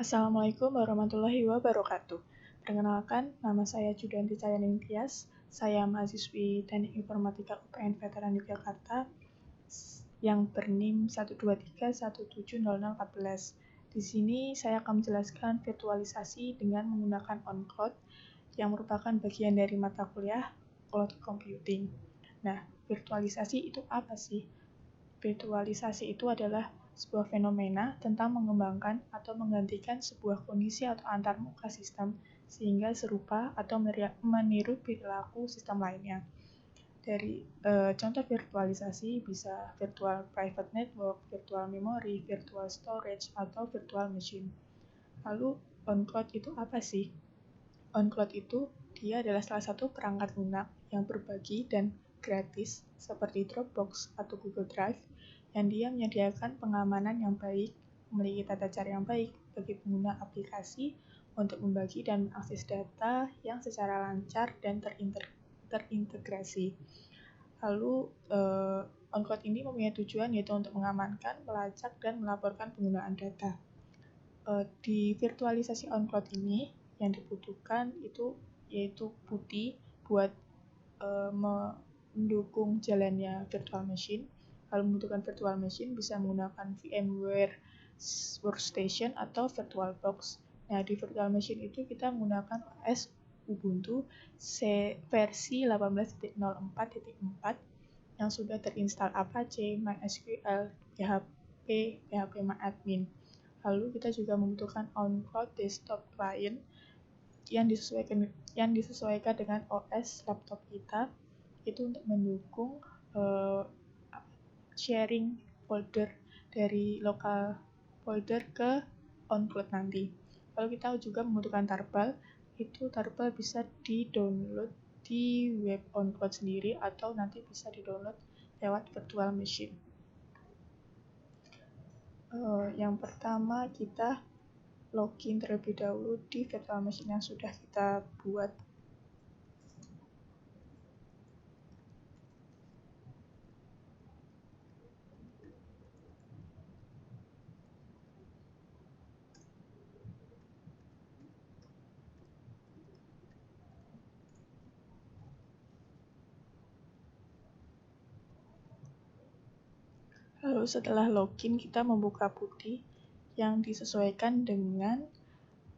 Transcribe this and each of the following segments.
Assalamualaikum warahmatullahi wabarakatuh. Perkenalkan, nama saya Judanti Cahyani Tias. Saya mahasiswi Teknik Informatika UPN Veteran Yogyakarta yang berNIM 123170014. Di sini saya akan menjelaskan virtualisasi dengan menggunakan on-cloud yang merupakan bagian dari mata kuliah Cloud Computing. Nah, virtualisasi itu apa sih? Virtualisasi itu adalah sebuah fenomena tentang mengembangkan atau menggantikan sebuah kondisi atau antarmuka sistem sehingga serupa atau meniru perilaku sistem lainnya. Dari contoh virtualisasi bisa virtual private network, virtual memory, virtual storage, atau virtual machine. Lalu on-cloud itu apa sih? On-cloud itu dia adalah salah satu perangkat lunak yang berbagi dan gratis seperti Dropbox atau Google Drive yang dia menyediakan pengamanan yang baik, memiliki tata cara yang baik bagi pengguna aplikasi untuk membagi dan mengakses data yang secara lancar dan terintegrasi. Lalu on-cloud ini mempunyai tujuan yaitu untuk mengamankan, melacak, dan melaporkan penggunaan data. Di virtualisasi on-cloud ini yang dibutuhkan itu yaitu PuTTY buat mendukung jalannya virtual machine. Kalau membutuhkan virtual machine bisa menggunakan VMware Workstation atau VirtualBox. Nah, di virtual machine itu kita menggunakan OS Ubuntu versi 18.04.4 yang sudah terinstall Apache, MySQL, PHP-MyAdmin. Lalu kita juga membutuhkan on-cloud desktop client yang disesuaikan dengan OS laptop kita, itu untuk mendukung sharing folder dari lokal folder ke on-cloud nanti. Lalu kita juga membutuhkan tarbal, itu tarbal bisa di-download di web on-cloud sendiri atau nanti bisa di-download lewat virtual machine. Yang pertama kita login terlebih dahulu di virtual machine yang sudah kita buat. Lalu setelah login kita membuka PuTTY yang disesuaikan dengan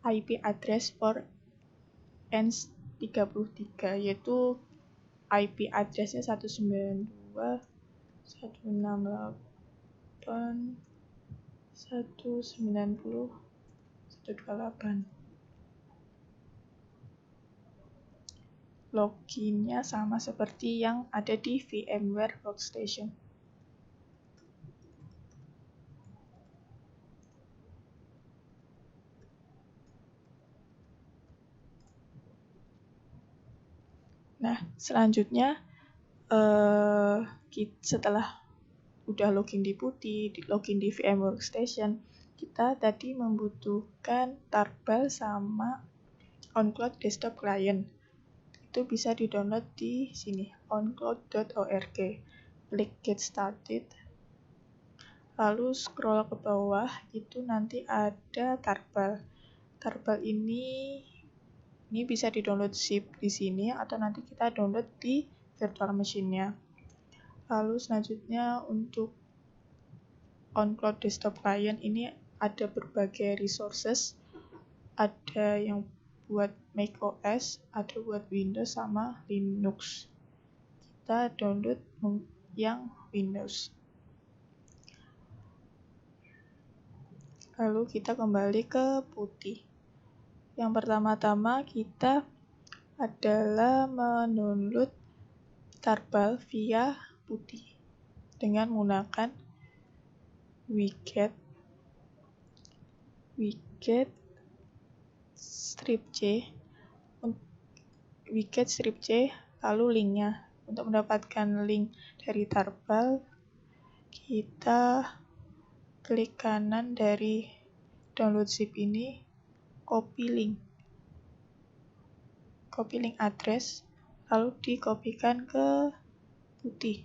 IP address for ENS33, yaitu IP address-nya 192.168.190.128. Loginnya sama seperti yang ada di VMware Workstation. Nah, selanjutnya setelah udah login di PuTTY, login di VMware Workstation, kita tadi membutuhkan tarbal sama on-cloud desktop client. Itu bisa di-download di sini, oncloud.org. Klik Get Started. Lalu scroll ke bawah, itu nanti ada tarbal. Tarbal ini bisa di-download zip di sini atau nanti kita download di virtual machine-nya. Lalu selanjutnya untuk on-cloud desktop client ini ada berbagai resources. Ada yang buat macOS, ada buat Windows sama Linux. Kita download yang Windows. Lalu kita kembali ke PuTTY. Yang pertama-tama kita adalah mendownload tarbal via PuTTY dengan menggunakan wget strip C lalu linknya. Untuk mendapatkan link dari tarbal kita klik kanan dari download zip ini, copy link address, lalu dikopikan ke PuTTY.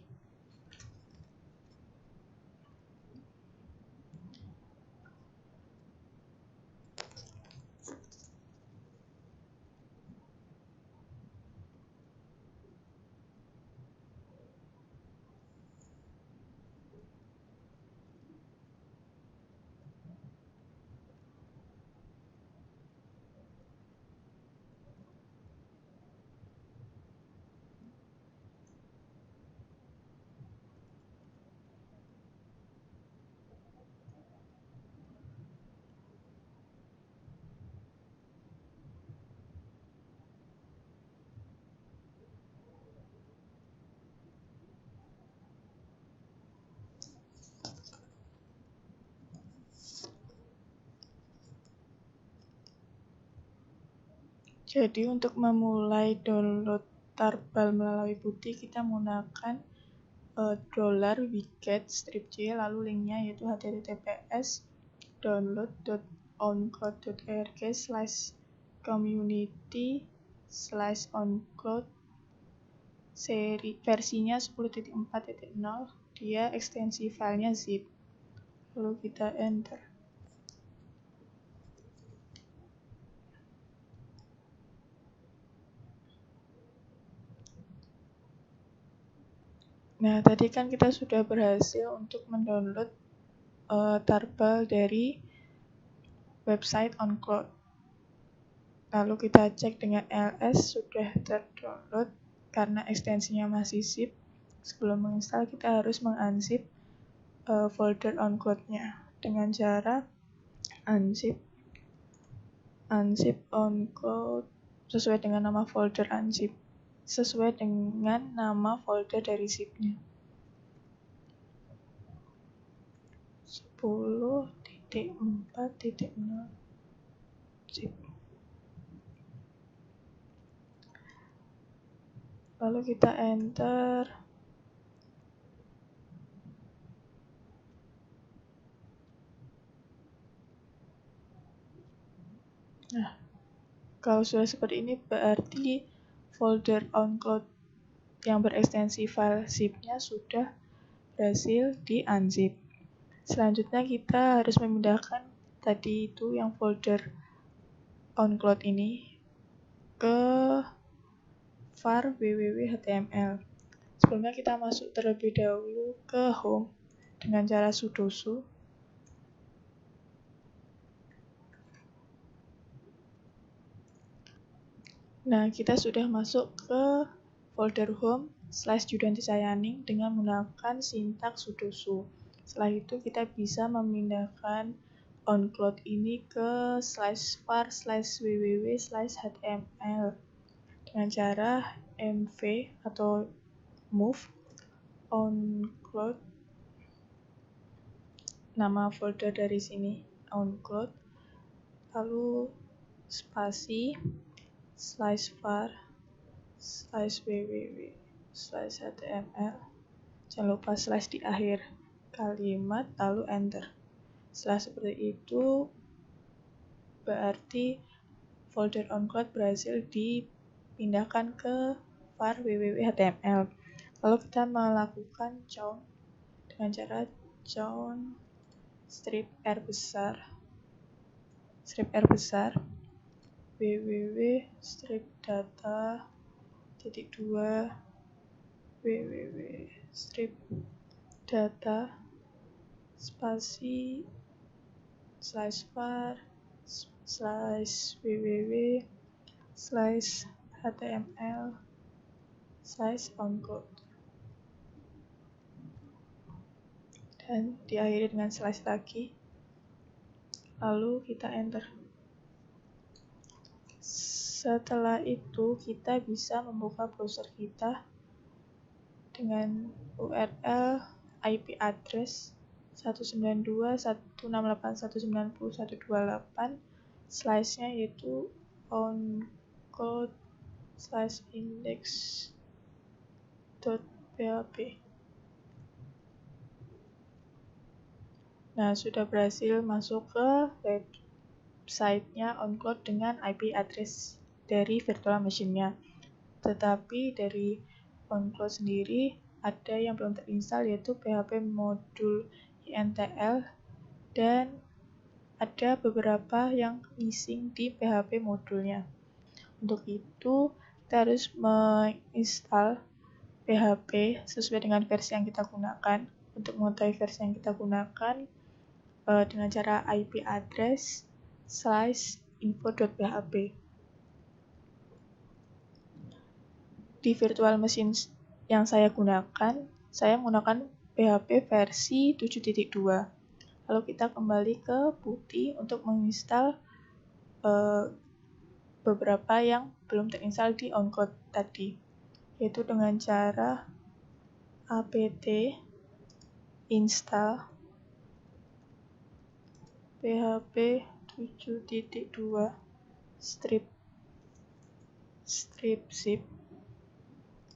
Jadi untuk memulai download tarbal melalui putih, kita menggunakan $wget-j, lalu linknya yaitu https://community/oncloud versinya 10.4.0, dia ekstensi filenya zip, lalu kita enter. Nah, tadi kan kita sudah berhasil untuk mendownload tarbal dari website OnCloud. Lalu kita cek dengan ls sudah terdownload karena ekstensinya masih zip. Sebelum menginstal kita harus mengunzip folder OnCloud-nya dengan cara unzip OnCloud sesuai dengan nama folder unzip, sesuai dengan nama folder dari zip-nya. 10.4.0 zip. Lalu kita enter. Nah, kalau sudah seperti ini berarti folder OnCloud yang berekstensi file zip-nya sudah berhasil di unzip. Selanjutnya kita harus memindahkan tadi itu yang folder OnCloud ini ke var www.html. Sebelumnya kita masuk terlebih dahulu ke home dengan cara sudo su. Nah, kita sudah masuk ke folder home /Judanti Sayaning dengan menggunakan sintaks sudo su. Setelah itu kita bisa memindahkan OnCloud ini ke /var/www/html dengan cara mv atau move OnCloud, nama folder dari sini OnCloud, lalu spasi /var/www/html, jangan lupa slash di akhir kalimat, lalu enter. Setelah seperti itu berarti folder OnCloud berhasil dipindahkan ke var www.html. Lalu kita melakukan chown dengan cara chown strip R besar www.strip-data.2 www.strip-data spasi /var/www/html/oncloud dan diakhiri dengan slash lagi, lalu kita enter. Setelah itu kita bisa membuka browser kita dengan URL IP address 192.168.190.128 /nya yaitu oncloud/index.php. Nah, sudah berhasil masuk ke website-nya OnCloud dengan IP address dari virtual machine-nya. Tetapi dari OnCloud sendiri ada yang belum terinstall yaitu PHP modul intl dan ada beberapa yang missing di PHP modulnya. Untuk itu kita harus menginstal PHP sesuai dengan versi yang kita gunakan. Untuk mengetahui versi yang kita gunakan dengan cara IP address /info.php. Di virtual machine yang saya menggunakan PHP versi 7.2. Lalu kita kembali ke putih untuk menginstal beberapa yang belum terinstall di OnCloud tadi, yaitu dengan cara apt install php 7.2 strip strip zip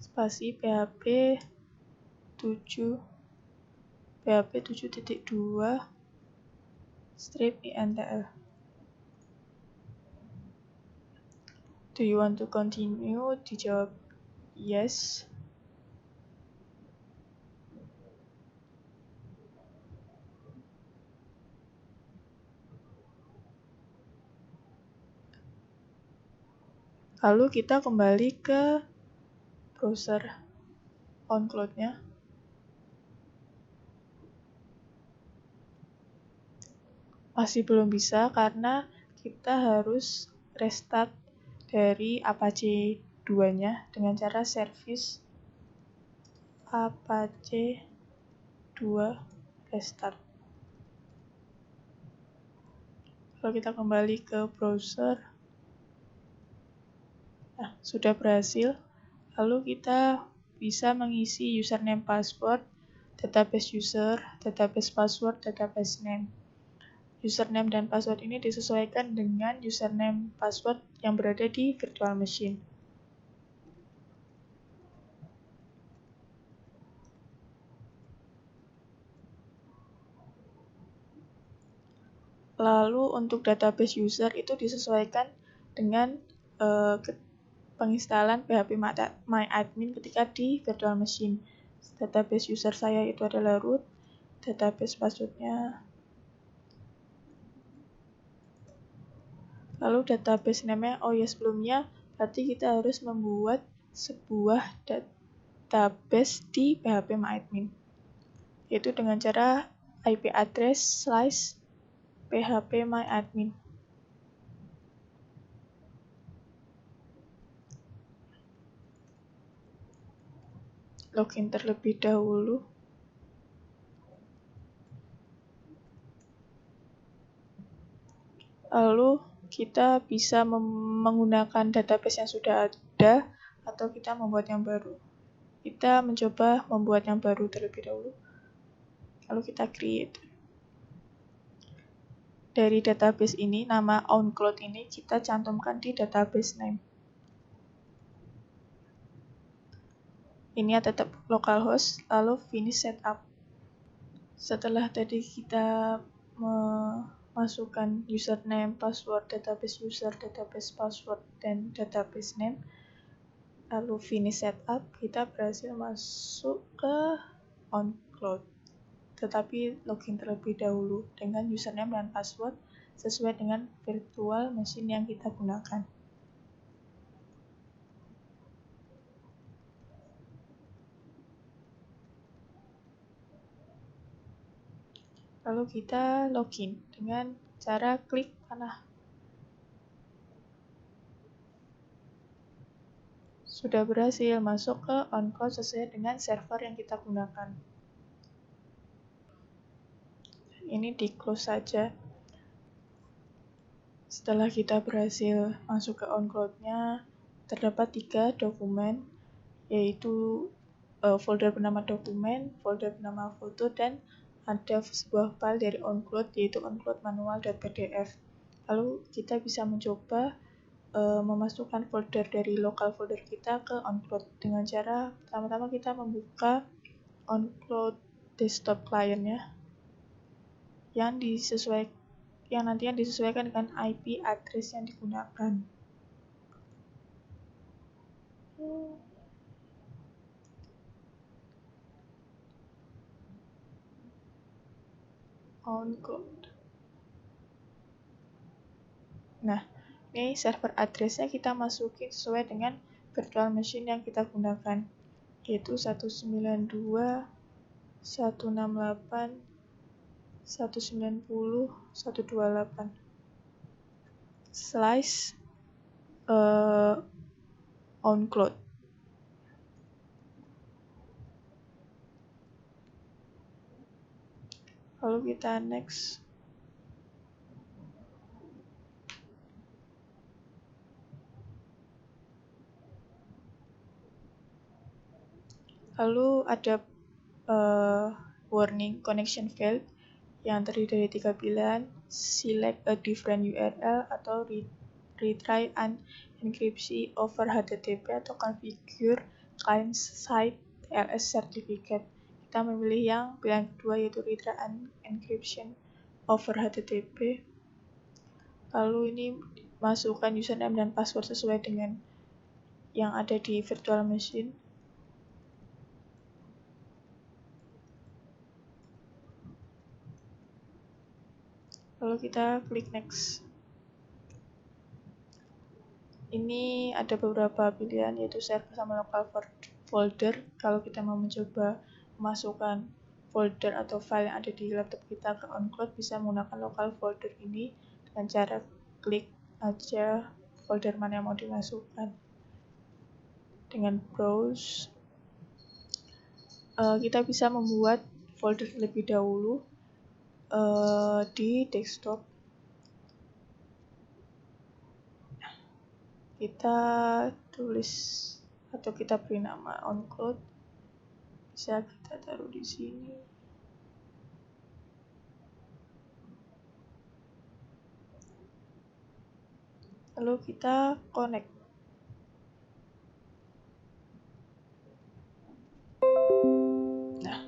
spasi PHP 7.2 strip intl. Do you want to continue? Dijawab yes. Lalu kita kembali ke browser OnCloud-nya. Masih belum bisa karena kita harus restart dari Apache 2-nya dengan cara service Apache 2 restart. Kalau kita kembali ke browser, nah, sudah berhasil. Lalu kita bisa mengisi username password, database user, database password, database name. Username dan password ini disesuaikan dengan username password yang berada di virtual machine. Lalu untuk database user itu disesuaikan dengan penginstalan PHP MyAdmin ketika di virtual machine. Database user saya itu adalah root, database passwordnya. Lalu database name-nya, sebelumnya berarti kita harus membuat sebuah database di PHP MyAdmin, yaitu dengan cara IP address / PHP MyAdmin. Login terlebih dahulu. Lalu kita bisa menggunakan database yang sudah ada atau kita membuat yang baru. Kita mencoba membuat yang baru terlebih dahulu. Lalu kita create. Dari database ini, nama OnCloud ini kita cantumkan di database name. Ini tetap localhost, lalu finish setup. Setelah tadi kita masukkan username, password, database user, database password, dan database name, lalu finish setup, kita berhasil masuk ke OnCloud. Tetapi login terlebih dahulu dengan username dan password sesuai dengan virtual machine yang kita gunakan. Lalu kita login dengan cara klik panah. Sudah berhasil masuk ke OnCloud sesuai dengan server yang kita gunakan. Ini di close saja. Setelah kita berhasil masuk ke OnCloud-nya, terdapat 3 dokumen, yaitu folder bernama dokumen, folder bernama foto, dan ada sebuah file dari OnCloud, yaitu oncloud_manual.pdf. Lalu kita bisa mencoba memasukkan folder dari local folder kita ke OnCloud dengan cara pertama-tama kita membuka OnCloud desktop client-nya yang nantinya disesuaikan dengan IP address yang digunakan. OnCloud. Nah, ini server address-nya kita masukin sesuai dengan virtual machine yang kita gunakan, yaitu 192.168.190.128 / OnCloud. Lalu kita next. Lalu ada warning connection failed yang terdiri dari 3 pilihan, select a different URL atau retry enkripsi over HTTP atau configure client-side TLS certificate. Kita memilih yang pilihan kedua, yaitu retry encryption over HTTP. Lalu ini masukkan username dan password sesuai dengan yang ada di virtual machine. Lalu kita klik next. Ini ada beberapa pilihan, yaitu server sama local folder. Kalau kita mau mencoba memasukkan folder atau file yang ada di laptop kita ke OnCloud, bisa menggunakan local folder ini dengan cara klik aja folder mana yang mau dimasukkan. Dengan browse, kita bisa membuat folder terlebih dahulu di desktop. Kita tulis atau kita beri nama OnCloud, bisa kita taruh di sini. Lalu kita connect. Nah,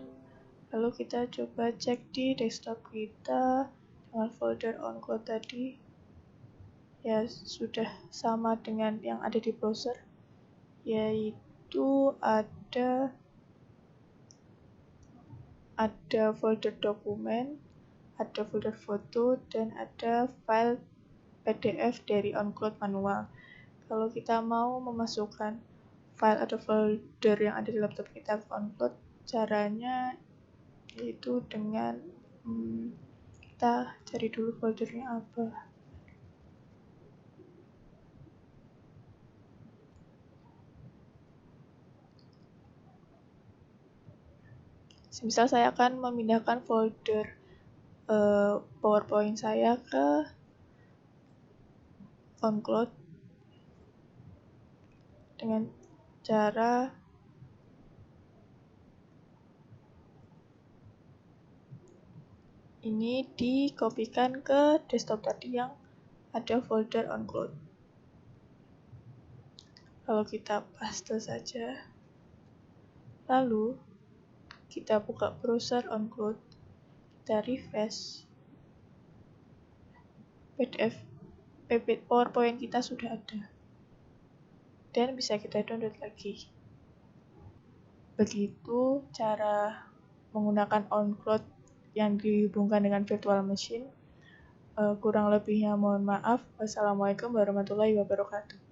lalu kita coba cek di desktop kita dengan folder OnCloud tadi. Ya, sudah sama dengan yang ada di browser, yaitu ada folder dokumen, ada folder foto, dan ada file PDF dari OnCloud manual. Kalau kita mau memasukkan file atau folder yang ada di laptop kita ke OnCloud, caranya yaitu dengan kita cari dulu foldernya apa. Misal saya akan memindahkan folder PowerPoint saya ke OnCloud dengan cara ini dikopikan ke desktop tadi yang ada folder OnCloud. Lalu kita paste saja. Lalu kita buka browser OnCloud, kita refresh. PDF PowerPoint kita sudah ada dan bisa kita download lagi. Begitu cara menggunakan OnCloud yang dihubungkan dengan virtual machine. Kurang lebihnya mohon maaf. Wassalamualaikum warahmatullahi wabarakatuh.